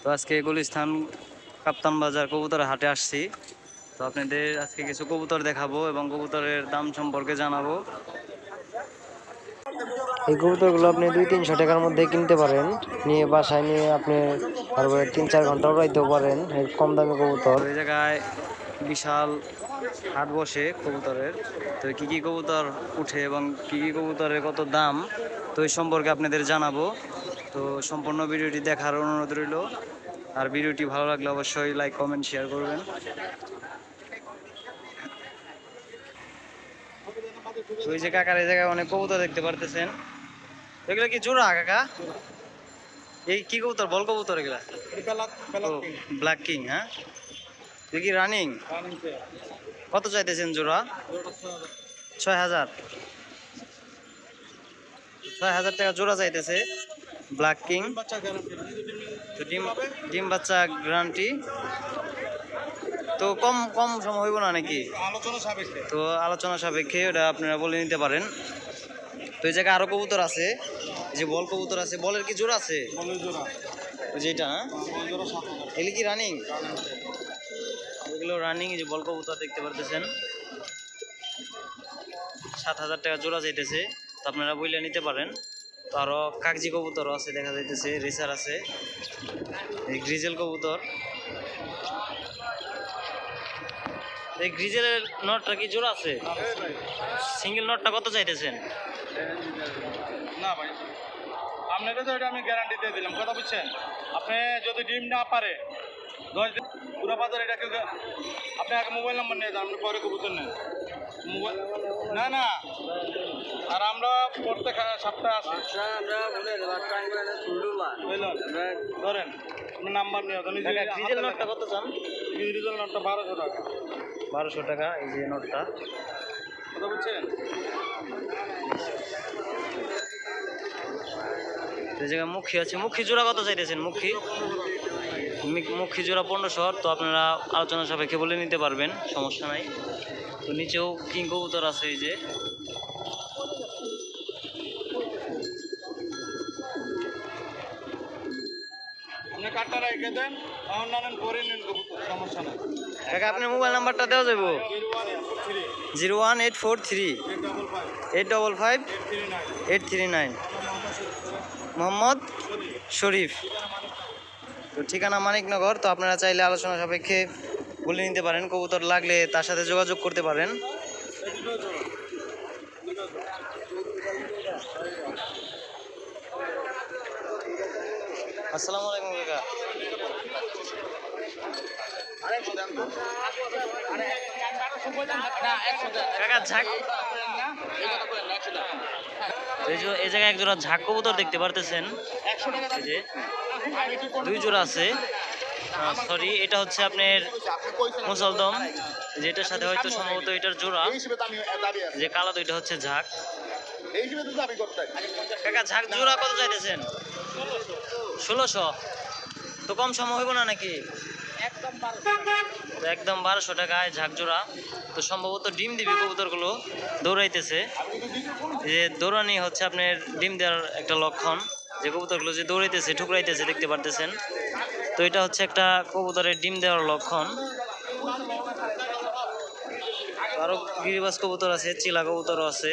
তো আজকে গুলিস্তান কাপ্তান বাজার কবুতর হাটে আসছি। তো আপনাদের আজকে কিছু কবুতর দেখাবো এবং কবুতরের দাম সম্পর্কে জানাবো। এই কবুতরগুলো আপনি 200-300 টাকার মধ্যে কিনতে পারেন, নিয়ে বাসায় নিয়ে আপনি তারপরে 3-4 ঘন্টা উড়াইতেও পারেন। এই কম দামি কবুতর। তো এই জায়গায় বিশাল হাট বসে কবুতরের। তো কি কি কবুতর উঠে এবং কি কি কবুতরের কত দাম, তো এই সম্পর্কে আপনাদের জানাবো। তো সম্পূর্ণ ভিডিওটি দেখার অনুরোধ রইল। আর ভিডিওটি ভালো লাগলে অবশ্যই লাইক কমেন্ট শেয়ার করবেন। তো এই যে কাকার এই জায়গায় অনেক কবুতর দেখতে পারতেছেন। এগুলো কি জোড়া কাকা? এই কি কবুতর? বল কবুতর এগুলা? Black king. হ্যাঁ, তুই কি রানিং? কত চাইতেছেন জোড়া? 6000। 6000 টাকা জোড়া চাইতেছে ব্ল্যাক কিং। তো ডিম বাচ্চা গ্যারান্টি। তো কম কম সময় হইব না নাকি? তো আলোচনা সাপেক্ষে ওটা আপনারা বলে নিতে পারেন। তো এই জায়গায় আরো কবুতর আছে, যে বল কবুতর আছে। বলের কি জোড়া আছে? ওই যেটা, হ্যাঁ, এগুলি কি রানিং? ওইগুলো রানিং। এই যে বল কবুতর দেখতে পারতেছেন, 7000 টাকা জোড়া যাইতেছে। তো আপনারা বইলে নিতে পারেন। তো আরো কাগজি কবুতরও আছে দেখা যাইতেছে, রেসার আছে, এই গ্রিজেল কবুতর। এই গ্রিজেলের নটটা কি জোড়া আছে? সিঙ্গেল নটটা কত চাইতেছেন? না ভাই, আপনাকে তো এটা আমি গ্যারান্টি দিয়ে দিলাম, কথা বুঝছেন? আপনি যদি ডিম না পারে 10 দিন পুরো বাজার এটা কেউ, আপনি আগে মোবাইল নাম্বার নিয়ে যান, আপনি পরে কবুতর নেন মোবাইল। না না, আর আমরা প্রত্যেক সপ্তাহে আসি। ধরেন আপনার নাম্বার নিয়ে গ্রিজেল নটটা কত চান? ডিজিটাল নোটটা 1200 টাকা। 1200 টাকা এই যে নটটা, কথা বুঝছেন? এই জায়গায় মুখী আছে। মুখী জোড়া কত চাইতেছেন? মুখী জোড়া 1500। তো আপনারা আলোচনা সাপেক্ষে বলে নিতে পারবেন, সমস্যা নাই। তো নিচেও কিং কবুতর আছে। এই যে আপনি কার্ডটা রেখে দেন, আমার নামেন করে নিন কবুতর, সমস্যা নাই। কাকা আপনার মোবাইল নাম্বারটা দেওয়া যাবো? 01843 855 839। মোহাম্মদ শরীফ। তো ঠিকানা মানিকনগর। তো আপনারা চাইলে আলোচনা সাপেক্ষে বলে নিতে পারেন, কবুতর লাগলে তার সাথে যোগাযোগ করতে পারেন। আসসালামু আলাইকুম কাকা। কাকা ঝাঁক, এই জায়গায় এক জোড়া ঝাঁক কবুতর দেখতে পারতেছেন। এই যে 2 জোড়া আছে। সরি, এটা হচ্ছে আপনার মুসলদম, যেটার সাথে হয়তো সম্ভবত এটার জোড়া। যে কালো দুইটা হচ্ছে ঝাঁক। কাকা ঝাঁক জোড়া কত চাইতেছেন? 1600। তো কম সময় হইব না নাকি? একদম 1200 টাকায় ঝাঁক জোড়া। তো সম্ভবত ডিম দিবি কবুতরগুলো, দৌড়াইতেছে। যে দৌড়ানি হচ্ছে আপনার ডিম দেওয়ার একটা লক্ষণ। যে কবুতরগুলো যে দৌড়াইতেছে, ঠুকরাইতেছে দেখতে পারতেছেন। তো এটা হচ্ছে একটা কবুতরের ডিম দেওয়ার লক্ষণ। আরো গিরিবাজ কবুতর আছে, চিলা কবুতরও আছে।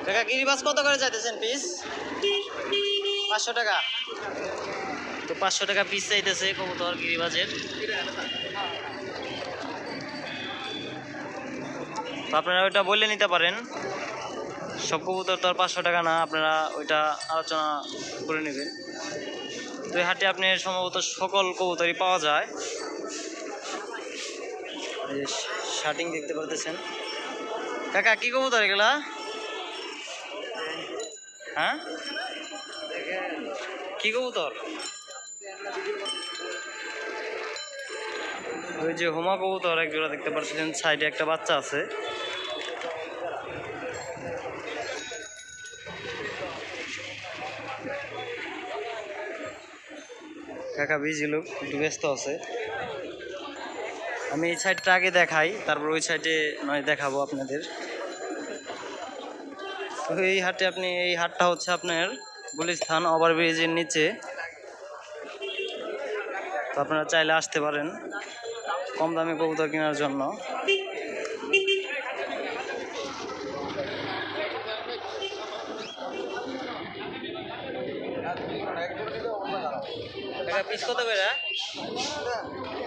কাকা গিরিবাজ কত করে চাইতেছেন পিস? 500 টাকা। তো 500 টাকা পিস চাইতেছে কবুতর গিরিবাজের। তো আপনারা ওইটা বলে নিতে পারেন। সব কবুতর তো আর 500 টাকা না, আপনারা ওইটা আলোচনা করে নেবেন। তো এই হাটে আপনার সম্ভবত সকল কবুতরই পাওয়া যায়। শার্টিং দেখতে পারতেছেন। কাকা কি কবুতর এগুলা? হ্যাঁ, কি কবুতর? ওই যে হোমা কবুতর এক জোড়া দেখতে পাচ্ছেন, সাইডে একটা বাচ্চা আছে। কাকা বিজি লোক, একটু ব্যস্ত আছে। আমি এই সাইডটা আগে দেখাই, তারপর ওই সাইডে নয় দেখাবো আপনাদের। তো এই হাটে এই হাটটা হচ্ছে আপনার গুলিস্তান ওভারব্রিজের নিচে। তো আপনারা চাইলে আসতে পারেন কম দামে কবুতর কেনার জন্য। পিস কত করে?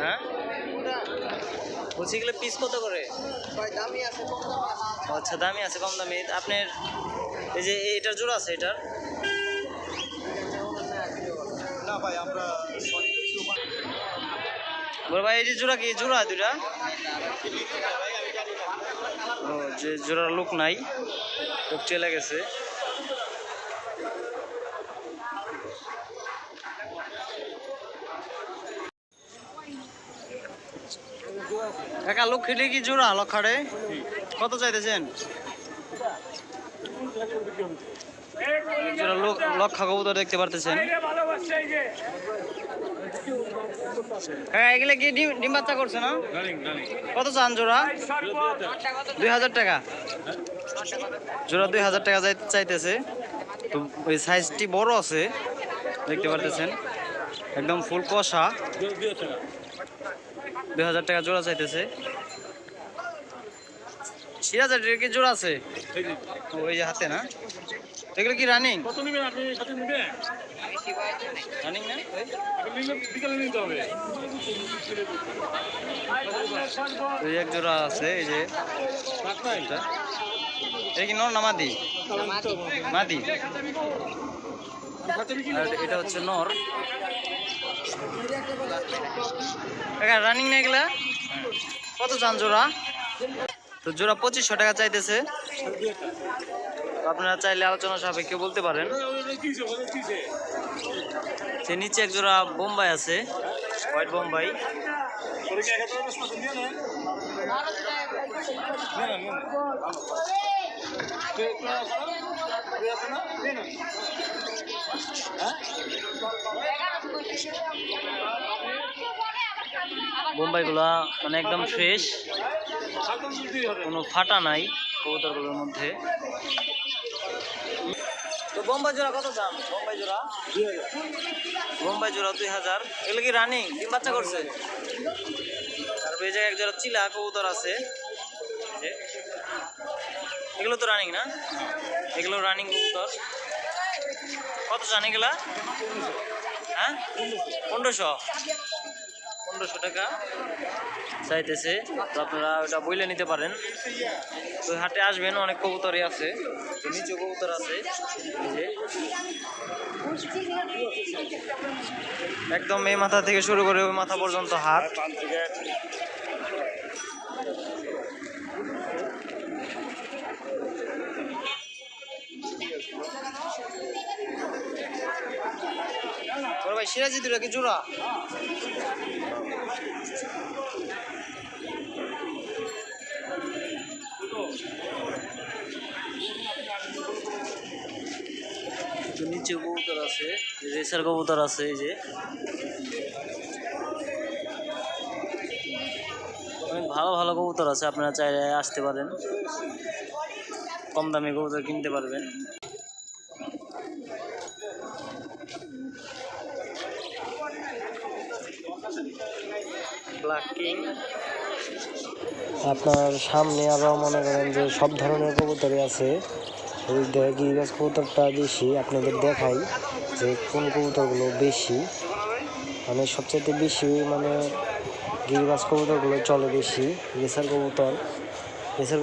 হ্যাঁ বলছি এগুলো পিস কত করে? আচ্ছা দামি আছে কম দামি। আপনার এই যে এটার জোড়া আছে এটার? না ভাই আমরা বড় ভাই এই যে জোড়া কি জোড়া দুটা? ও যে জোড়ার লোক নাই, লোক চলে গেছে। কাকা লোক খেলে কি জোড়া লক্ষারে কত চাইতেছেন? জোড়া লক্ষা কবুতর দেখতে পারতেছেন। কাকা এগুলো কি ডিম বাচ্চা করছে না? কত চান জোড়া? 2000 টাকা জোড়া। 2000 টাকা চাইতেছে। তো ওই সাইজটি বড় আছে দেখতে পারতেছেন, একদম ফুল কষা। 2000 টাকা জোড়া চাইতেছে। সিরাজের কি জোড়া আছে ওই যে হাতে না? এগুলো কি রানিং? রানিং না? ওই এক জোড়া আছে এই যে এটা। এটা কি নর না মাদি? মাদি। আর এটা হচ্ছে নর। রানিং না এগুলা? কত চান জোড়া? তো জোড়া 2500 টাকা চাইতেছে। আপনারা চাইলে আলোচনা সাপেক্ষে বলতে পারেন। সে নিচে এক জোড়া বোম্বাই আছে, হোয়াইট বোম্বাই। বোম্বাইগুলা মানে একদম ফ্রেশ, কোনো ফাটা নাই কবুতরগুলোর মধ্যে। তো বোম্বাই জোড়া কত দাম? বোম্বাই জোড়া 2000। এগুলো কি রানিং ডিম বাচ্চা করছে? তারপর এই জায়গায় এক জোড়া চিলা কবুতর আছে। এগুলো তো রানিং না? এগুলো রানিং কবুতর। কত জান এগুলা? হ্যাঁ 1500 টাকা চাইতেছে। তো আপনারা ওটা বইলে নিতে পারেন। তো হাটে আসবেন, অনেক কবুতরই আছে। তো নিচে কবুতর আছে এই যে একদম এই মাথা থেকে শুরু করে ওই মাথা পর্যন্ত হাট। ভাই সিরাজি দুটা কি জোড়া? নিচে কবুতর আছে, রেসার কবুতর আছে এই যে। অনেক ভালো ভালো কবুতর আছে, আপনারা চাইলে আসতে পারেন, কম দামে কবুতর কিনতে পারবেন। Black king. আপনার সামনে আরও মনে করেন যে সব ধরনের কবুতরই আছে। ওই গিরিবাজ কবুতরটা বেশি, আপনাদের দেখাই যে কোন কবুতরগুলো বেশি, মানে সবচেয়ে বেশি মানে গিরিবাজ কবুতরগুলো চলে বেশি। রেসার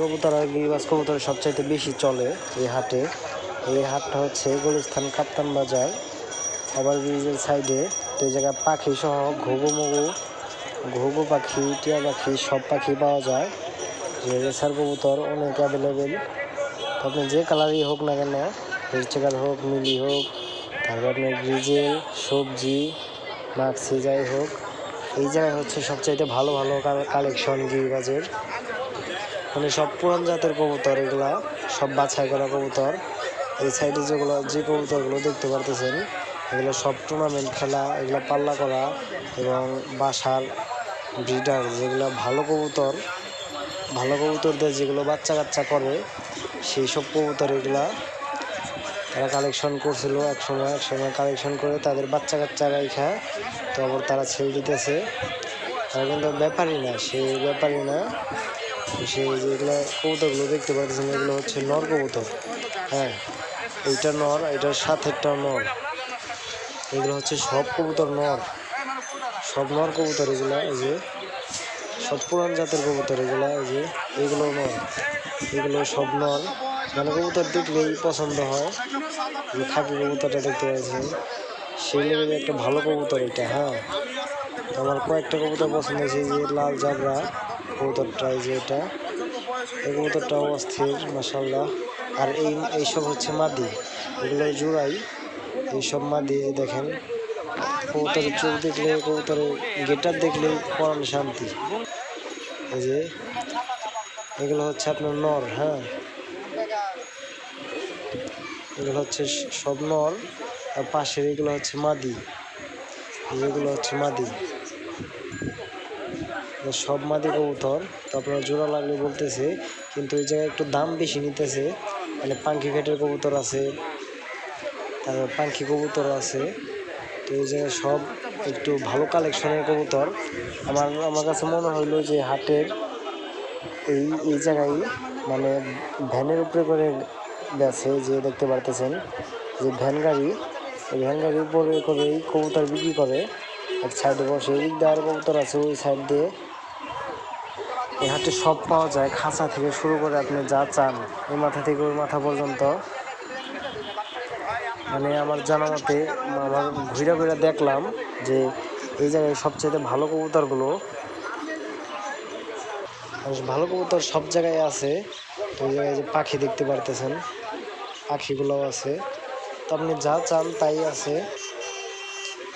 কবুতর আর গিরিবাজ কবুতর সবচাইতে বেশি চলে এই হাটে। এই হাটটা হচ্ছে গুলিস্তান কাপ্তান বাজার ওভারব্রিজের সাইডে। তো এই জায়গায় পাখি সহ ঘুঘু পাখি, টিয়া পাখি সব পাখি পাওয়া যায়। যে রেসার কবুতর অনেক অ্যাভেলেবেল। আপনি যে কালারই হোক না কেন, রেড চেকার হোক, মিলি হোক, তারপর আপনার গ্রিজেল, সবজি, মাক্সি যাই হোক, এই জায়গায় হচ্ছে সবচাইতে ভালো ভালো কালেকশন গিরিবাজের। মানে সব পুরান জাতের কবুতর, এগুলা সব বাছাই করা কবুতর। এই সাইডে যে কবুতরগুলো দেখতে পারতেছেন, এগুলো সব টুর্নামেন্ট খেলা, এগুলো পাল্লা করা এবং বাসার ব্রিডার যেগুলো ভালো কবুতরদের যেগুলো বাচ্চা কাচ্চা করে, সেই সব কবুতর এগুলা তারা কালেকশন করছিল এক সময় কালেকশন করে তাদের বাচ্চা কাচ্চা রাইখা তারপর তারা ছেড়ে দিতেছে। তারা কিন্তু ব্যাপারই না, সে ব্যাপারই না, সে যেগুলো কবুতরগুলো দেখতে পাচ্ছেন এগুলো হচ্ছে নর কবুতর। হ্যাঁ, এইটা নর, এটার সাথেরটাও নর। এগুলো হচ্ছে সব কবুতর নর, সব নর কবুতর এগুলা। এই যে সব পুরান জাতের কবুতর এগুলা, এই যে এগুলো নর, এগুলো সব নর। মানে কবুতর দেখলেই পছন্দ হয়। যে খাকি কবুতরটা দেখতে পাচ্ছেন সেই লেভেলে একটা ভালো কবুতর এটা। হ্যাঁ, আমার কয়েকটা কবুতর পছন্দ হয়েছে, যে লাল জাবরা কবুতরটা, এই যে এটা, এই কবুতরটাও অস্থির মাশাআল্লাহ। আর এইসব হচ্ছে মাদি, এগুলো জোড়াই, এইসব মাদি। যে দেখেন কবুতরের চোখ দেখলে, কবুতরের গেটআপ দেখলেই পরাণ শান্তি। এই যে এগুলো হচ্ছে আপনার নর। হ্যাঁ, এগুলো হচ্ছে সব নর, আর পাশের এগুলো হচ্ছে মাদি, এগুলো হচ্ছে মাদি, সব মাদি কবুতর। তো আপনার জোড়া লাগলে বলতেছে, কিন্তু এই জায়গায় একটু দাম বেশি নিতেছে। মানে পাঙ্খি ঘাটের কবুতর আছে, তারপর পাঙ্খি কবুতর আছে। তো এই জায়গায় সব একটু ভালো কালেকশনের কবুতর। আমার কাছে মনে হইলো যে হাটের এই জায়গায় মানে ভ্যানের উপরে করে গেছে, যে দেখতে পারতেছেন যে ভ্যান গাড়ি, এই ভ্যান গাড়ির উপরে করেই কবুতর বিক্রি করে। এক সাইডে বসে, এই দিক দিয়ে আরও কবুতর আছে, ওই সাইড দিয়ে। এই হাটে সব পাওয়া যায়, খাঁচা থেকে শুরু করে আপনি যা চান, এই মাথা থেকে ওই মাথা পর্যন্ত। মানে আমার জানা মতে, আমার ঘুরে ঘুরে দেখলাম যে এই জায়গায় সবচেয়ে ভালো কবুতরগুলো, ভালো কবুতর সব জায়গায় আছে। তো ওই জায়গায় যে পাখি দেখতে পারতেছেন, পাখিগুলোও আছে। তো আপনি যা চান তাই আছে,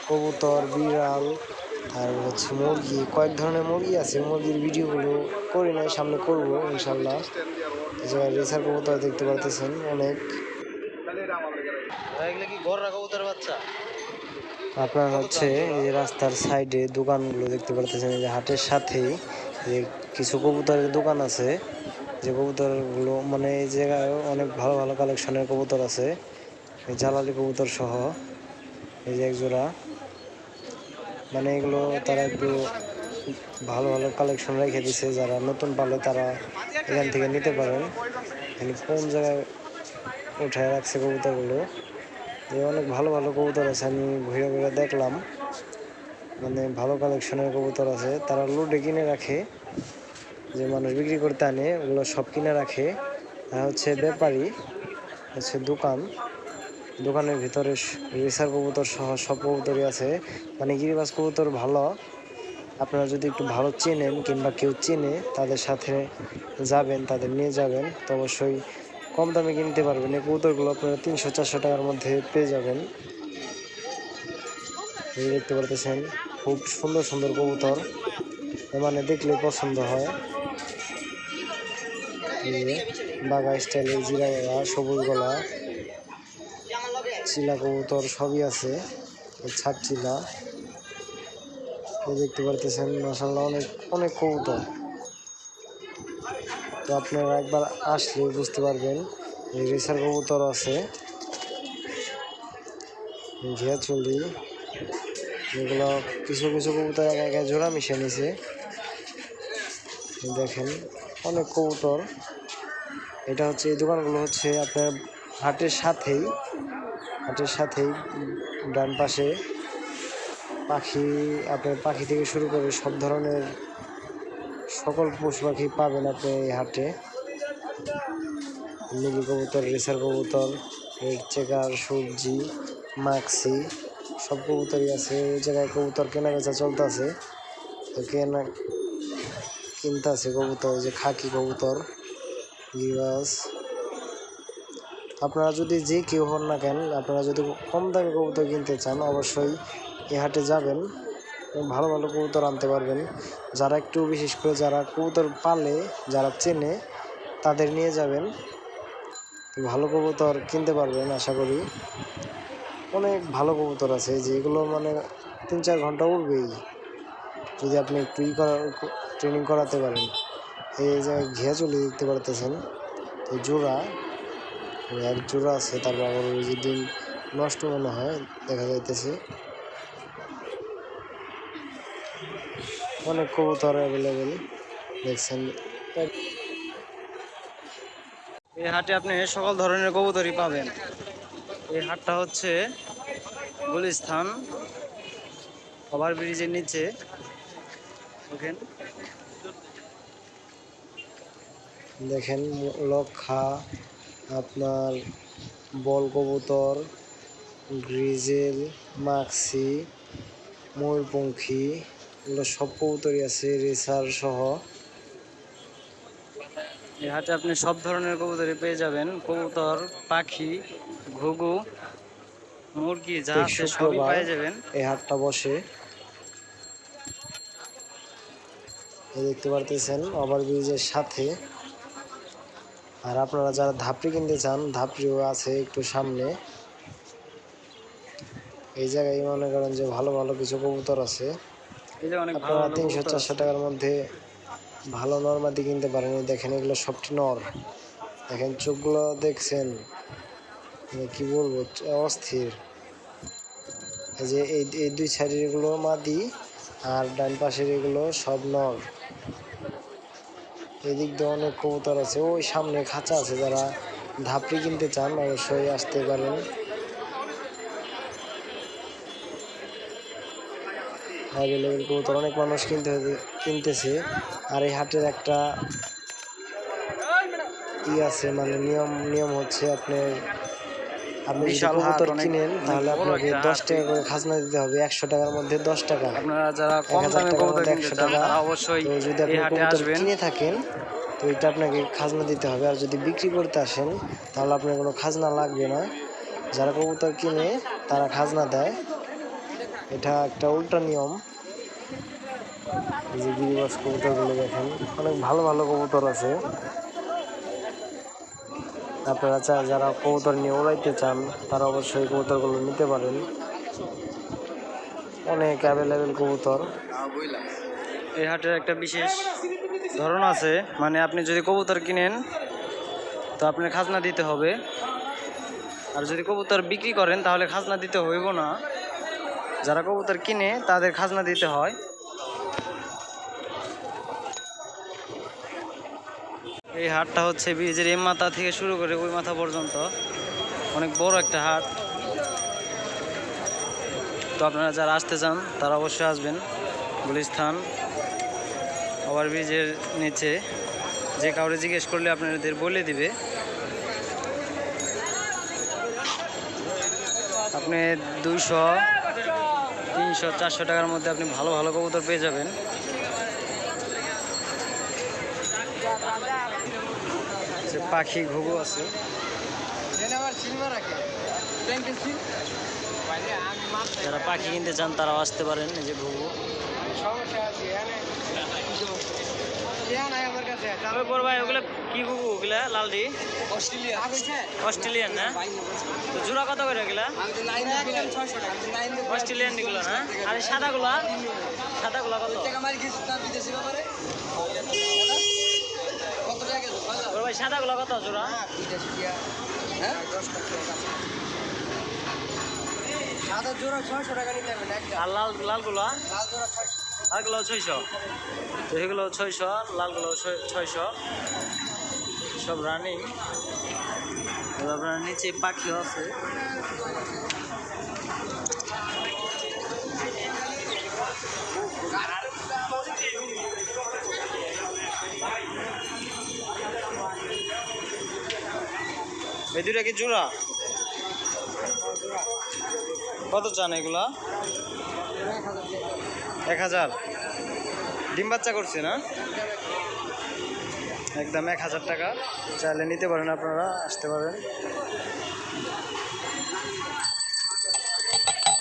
কবুতর, বিড়াল, আর হচ্ছে মুরগি, কয়েক ধরনের মুরগি আছে। মুরগির ভিডিওগুলো করি নাই, সামনে করবো ইনশাল্লাহ। এই জায়গায় রেসার কবুতর দেখতে পারতেছেন অনেক। এগুলো কি গররা কবুতর বাচ্চা? আপনার হচ্ছে এই যে রাস্তার সাইডে দোকানগুলো দেখতে পারতেছেন, এই যে হাটের সাথেই যে কিছু কবুতরের দোকান আছে, যে কবুতরগুলো মানে এই জায়গায় অনেক ভালো ভালো কালেকশনের কবুতর আছে, জালালি কবুতর সহ। এই যে একজোড়া, মানে এগুলো তারা একটু ভালো ভালো কালেকশন রেখে দিছে, যারা নতুন পালে তারা এখান থেকে নিতে পারেন। মানে কোন জায়গায় উঠায় রাখছে কবুতরগুলো, যে অনেক ভালো ভালো কবুতর আছে। আমি ঘুরে ঘুরে দেখলাম, মানে ভালো কালেকশনের কবুতর আছে। তারা লোডে কিনে রাখে, যে মানুষ বিক্রি করতে আনে ওগুলো সব কিনে রাখে। আর হচ্ছে ব্যাপারী, হচ্ছে দোকানের ভিতরে রেসার কবুতর সহ সব কবুতরই আছে। মানে গিরিবাজ কবুতর ভালো, আপনারা যদি একটু ভালো চেনেন কিংবা কেউ চেনে, তাদের সাথে যাবেন, তাদের নিয়ে যাবেন, তো অবশ্যই কম দামে কিনতে পারবেন। এই কবুতরগুলো আপনারা 300-400 টাকার মধ্যে পেয়ে যাবেন। এই দেখতে পারতেছেন খুব সুন্দর সুন্দর কবুতর, মানে দেখলে পছন্দ হয়। বাঘা স্টাইলের জিরা গলা, সবুজ গলা, চিলা কবুতর সবই আছে, ছাদ চিলা। দেখতে পারতেছেন মাশাআল্লাহ অনেক অনেক কবুতর। তো আপনারা একবার আসলে বুঝতে পারবেন, এই রেসার কবুতর আছে, ঘিয়াচলি, যেগুলো কিছু কিছু কবুতর একা একা জোড়া মিশে নিছে। দেখেন অনেক কবুতর। এটা হচ্ছে, এই দোকানগুলো হচ্ছে আপনার হাটের সাথেই ডান পাশে। পাখি, আপনার পাখি থেকে শুরু করে সব ধরনের সকল পশু পাখি পাবেন আপনি এই হাটে। নীলি কবুতর, রেসার কবুতর, রেড চেকার, সবজি, মাক্সি, সব কবুতরই আছে। এই জায়গায় কবুতর কেনা বেচা চলতেছে, তো কিনতে আছে কবুতর, যে খাকি কবুতর, গিরিবাজ। আপনারা যদি যে কেউ হন না কেন, আপনারা যদি কম দামে কবুতর কিনতে চান, অবশ্যই এই হাটে যাবেন, ভালো ভালো কবুতর আনতে পারবেন। যারা একটু, বিশেষ করে যারা কবুতর পালে, যারা চেনে, তাদের নিয়ে যাবেন, ভালো কবুতর কিনতে পারবেন আশা করি। অনেক ভালো কবুতর আছে, যেগুলো মানে 3-4 ঘন্টা উড়বেই, যদি আপনি একটু ট্রেনিং করাতে পারেন। এই যে ঘিয়াচলি দেখতে পারতেছেন, তো জোড়া এক জোড়া আছে, তারপর আবার ওই যে ডিম নষ্ট মনে হয় দেখা যাইতেছে। অনেক কবুতর অ্যাভেলেবেল দেখছেন। এই হাটে আপনি সকল ধরনের কবুতরই পাবেন। এই হাটটা হচ্ছে গুলিস্তান ওভারব্রিজের নিচে। দেখেন লক্ষা, আপনার বল কবুতর, গ্রিজেল, মাক্সি, ময়ূরপঙ্খী, এগুলো সব কবুতরই আছে, রেসার সহ। এই হাটে আপনি সব ধরনের কবুতরই পেয়ে যাবেন। কবুতর, পাখি, ঘুঘু, মুরগি যা আছে সবই পেয়ে যাবেন। এই হাটটা বসে, দেখতে পারতেছেন ওভারব্রিজের সাথে। আর আপনারা যারা ধাপড়ি কিনতে চান, ধাপড়িও আছে একটু সামনে। এই জায়গায় মনে করেন যে ভালো ভালো কিছু কবুতর আছে। আপনারা 300-400 টাকার মধ্যে ভালো নরমাদি কিনতে পারেন। দেখেন এগুলো সবটি নর। দেখেন চোখগুলো দেখছেন, কি বলবো, অস্থির। এই যে এই দুই সাইডের এগুলো মাদি, আর ডান পাশের এগুলো সব নর। এদিক দিয়ে অনেক কবুতর আছে। ওই সামনে খাঁচা আছে, যারা ধাপড়ি কিনতে চান অবশ্যই আসতে পারেন। অ্যাভেলেবেল কবুতর অনেক মানুষ কিনতেছে। আর এই হাটের একটা আছে, মানে নিয়ম হচ্ছে আপনি যদি কবুতর কিনেন তাহলে আপনাকে 10 টাকা করে খাজনা দিতে হবে। 100 টাকার মধ্যে 10 টাকা, আপনারা যারা কম দামে কবুতর কিনতে চান তারা অবশ্যই তো যদি আপনি কবুতর কিনে থাকেন তো এটা আপনাকে খাজনা দিতে হবে। আর যদি বিক্রি করতে আসেন তাহলে আপনার কোনো খাজনা লাগবে না। যারা কবুতর কিনে তারা খাজনা দেয়, এটা একটা উল্টা নিয়ম। এই যে গিরিবাজ কবুতরগুলো দেখেন, অনেক ভালো ভালো কবুতর আছে। আপনারা যারা কবুতর নিয়ে উড়াইতে চান তারা অবশ্যই কবুতরগুলো নিতে পারেন। অনেক অ্যাভেলেবেল কবুতর। এই হাটের একটা বিশেষ ধরন আছে, মানে আপনি যদি কবুতর কিনেন তো আপনার খাজনা দিতে হবে। আর যদি কবুতর বিক্রি করেন তাহলে খাজনা দিতে হইব না। যারা কবুতর কিনে তাদের খাজনা দিতে হয়। এই হাটটা হচ্ছে ব্রিজের এই মাথা থেকে শুরু করে ওই মাথা পর্যন্ত অনেক বড় একটা হাট। তো আপনারা যারা আসতে চান তারা অবশ্যই আসবেন। গুলিস্তান ওভারব্রিজের নিচে, যে কাউরে জিজ্ঞেস করলে আপনাদের বলে দিবে। আপনি 200, 300, 400 টাকার মধ্যে আপনি ভালো ভালো কবুতর পেয়ে যাবেন। পাখি, ঘুঘু আছে। যারা পাখি কিনতে চান তারাও আসতে পারেন। এই যে ঘুঘু, ওগুলো কি ঘুঘু? ওগুলা লালডি অস্ট্রেলিয়ান না? তো জোড়া কত করে ওগুলা? অস্ট্রেলিয়ান এগুলো না? আর সাদাগুলা কত? ভাই সাদাগুলা কত জোড়া? আর লালগুলা? লালগুলো 600, তো এগুলো 600, লালগুলো 600, সব রানিং। আপনার নিচে পাখিও আছে। এই দুটা কি জোড়া? কত চান এগুলা? 1000। ডিম বাচ্চা করছে না? একদম 1000 টাকা। চাইলে নিতে পারেন, আপনারা আসতে পারেন।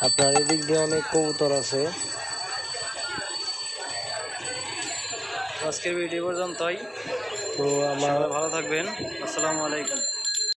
আপনার এদিক দিয়ে অনেক কবুতর আছে। আজকের ভিডিও পর্যন্তই। তো আমার ভালো থাকবেন। আসসালামু আলাইকুম।